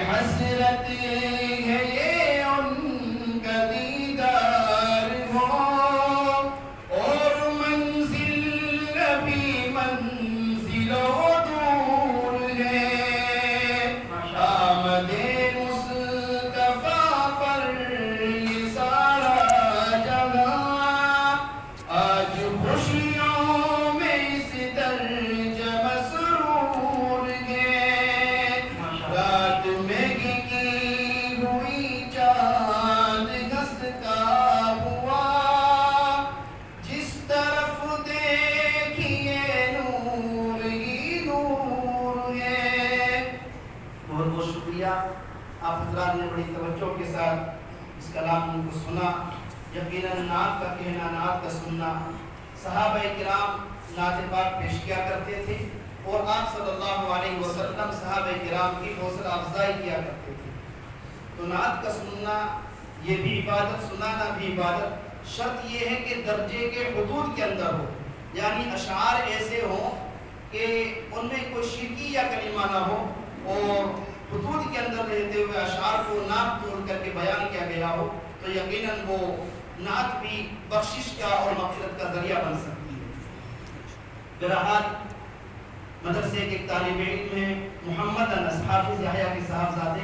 حسرت ہے یہ ان کا دیدار ہو، اور منزل ابھی منزلوں دور ہے، آمد مصطفیٰ پر یہ سارا جہاں آج خوشیوں میں اس درج مسرور ہے، رات میں کی ہوئی چاند گھستا ہوا، جس طرف دیکھیے نور ہی نور ہے۔ بہت بہت شکریہ، آپ حضرات نے بڑی توجہ کے ساتھ اس کلام کو سنا۔ یقیناً نعت کا کہنا، نعت کا سننا، صحابہ کرام نعت پاک پیش کیا کرتے تھے، اور آپ صلی اللہ علیہ وسلم صحابہ کرام کی حوصلہ افزائی کیا کرتے تھے۔ تو نعت کا سننا یہ بھی عبادت، سنانا بھی عبادت، شرط یہ ہے کہ درجے کے حدود کے اندر ہو، یعنی اشعار ایسے ہوں کہ ان میں کوئی شرکی یا کلمہ نہ ہو، اور حدود کے اندر رہتے ہوئے اشعار کو ناپ توڑ کر کے بیان کیا گیا ہو، تو یقیناً وہ نعت بھی بخشش کا اور مغفرت کا ذریعہ بن سکتی ہے۔ بہرحال مدرسے کے طالب علم ہیں محمد انس حافظ یحییٰ کے صاحبزادے،